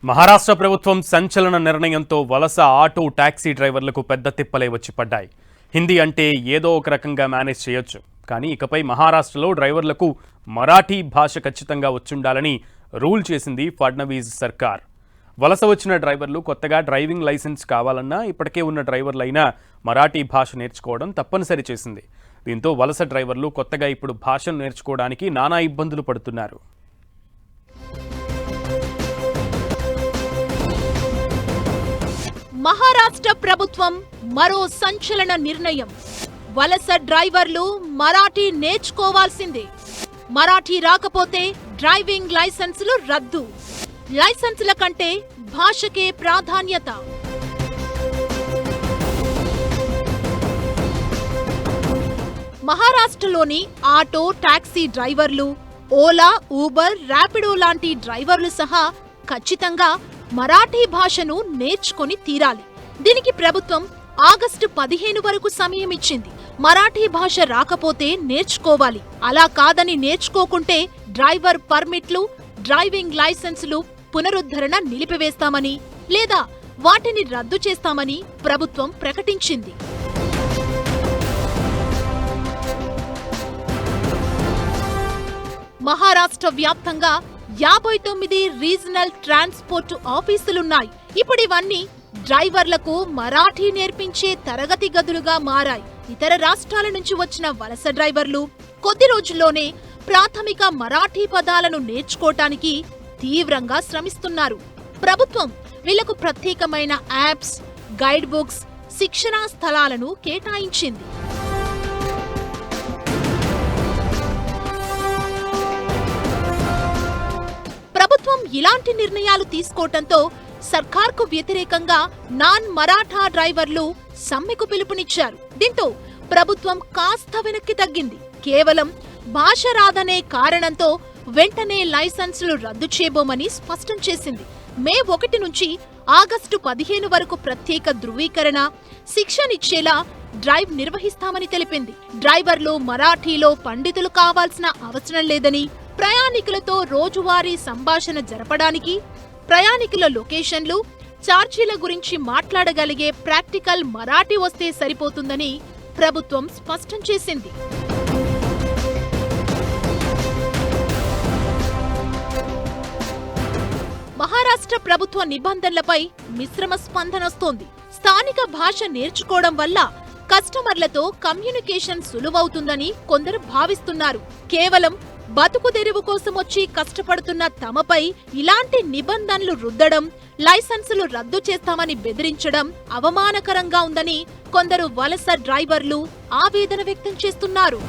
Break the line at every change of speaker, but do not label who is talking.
మహారాష్ట్ర ప్రభుత్వం సంచలన నిర్ణయంతో వలస ఆటో టాక్సీ డ్రైవర్లకు పెద్ద తిప్పలే వచ్చి పడ్డాయి. హిందీ అంటే ఏదో ఒక రకంగా మేనేజ్ చేయొచ్చు, కానీ ఇకపై మహారాష్ట్రలో డ్రైవర్లకు మరాఠీ భాష ఖచ్చితంగా వచ్చుండాలని రూల్ చేసింది ఫడ్నవీస్ సర్కార్. వలస వచ్చిన డ్రైవర్లు కొత్తగా డ్రైవింగ్ లైసెన్స్ కావాలన్నా ఇప్పటికే ఉన్న డ్రైవర్లైనా మరాఠీ భాష నేర్చుకోవడం తప్పనిసరి చేసింది. దీంతో వలస డ్రైవర్లు కొత్తగా ఇప్పుడు భాషను నేర్చుకోవడానికి నానా ఇబ్బందులు పడుతున్నారు.
మహారాష్ట్ర ప్రభుత్వం మరో సంచలన నిర్ణయం. వలస డ్రైవర్లు మరాఠీ నేర్చుకోవాల్సిందే. మరాఠీ రాకపోతే డ్రైవింగ్ లైసెన్సులు రద్దు. లైసెన్సుల కంటే భాషకే ప్రాధాన్యత. మహారాష్ట్రలోని ఆటో టాక్సీ డ్రైవర్లు, ఓలా, ఊబర్, ర్యాపిడో లాంటి డ్రైవర్లు సహా ఖచ్చితంగా మరాఠీ భాషను నేర్చుకొని తీరాలి. దీనికి ప్రభుత్వం ఆగస్టు 15 వరకు సమయం ఇచ్చింది. మరాఠీ భాష రాకపోతే నేర్చుకోవాలి. అలా కాదని నేర్చుకోకుంటే డ్రైవర్ పర్మిట్లు, డ్రైవింగ్ లైసెన్సులు పునరుద్ధరణ నిలిపివేస్తామని లేదా వాటిని రద్దు చేస్తామని ప్రభుత్వం ప్రకటించింది. మహారాష్ట్ర వ్యాప్తంగా 59 రీజనల్ ట్రాన్స్పోర్ట్ ఆఫీసులున్నాయి. ఇప్పుడు ఇవన్నీ డ్రైవర్లకు మరాఠీ నేర్పించే తరగతి గదులుగా మారాయి. ఇతర రాష్ట్రాల నుంచి వచ్చిన వలస డ్రైవర్లు కొద్ది రోజుల్లోనే ప్రాథమిక మరాఠీ పదాలను నేర్చుకోవటానికి తీవ్రంగా శ్రమిస్తున్నారు. ప్రభుత్వం వీళ్లకు ప్రత్యేకమైన యాప్స్, గైడ్ బుక్స్, శిక్షణా స్థలాలను కేటాయించింది. ప్రభుత్వం ఇలాంటి నిర్ణయాలు తీసుకోవటంతో సర్కార్కు వ్యతిరేకంగా నాన్ మరాఠా డ్రైవర్లు సమ్మెకు పిలుపునిచ్చారు. దీంతో ప్రభుత్వం కాస్త వెనక్కి తగ్గింది. కేవలం భాష రాదనే కారణంతో వెంటనే లైసెన్సులు రద్దు చేయబోమని స్పష్టం చేసింది. మే 1 నుంచి ఆగస్టు 15 వరకు ప్రత్యేక ధృవీకరణ, శిక్షణిచ్చేలా డ్రైవ్ నిర్వహిస్తామని తెలిపింది. డ్రైవర్లు మరాఠీలో పండితులు కావాల్సిన అవసరం లేదని, ప్రయాణికులతో రోజువారీ సంభాషణ జరపడానికి, ప్రయాణికుల లొకేషన్లు, ఛార్జీల గురించి మాట్లాడగలిగే ప్రాక్టికల్ మరాఠీ వస్తే సరిపోతుందని ప్రభుత్వం స్పష్టం చేసింది. మహారాష్ట్ర ప్రభుత్వ నిబంధనలపై మిశ్రమ స్పందనొస్తోంది. స్థానిక భాష నేర్చుకోవడం వల్ల కస్టమర్లతో కమ్యూనికేషన్ సులువవుతుందని కొందరు భావిస్తున్నారు. కేవలం బతుకు తెరువు కోసం వచ్చి కష్టపడుతున్న తమపై ఇలాంటి నిబంధనలు రుద్దడం, లైసెన్సులు రద్దు చేస్తామని బెదిరించడం అవమానకరంగా ఉందని కొందరు వలస డ్రైవర్లు ఆవేదన వ్యక్తం చేస్తున్నారు.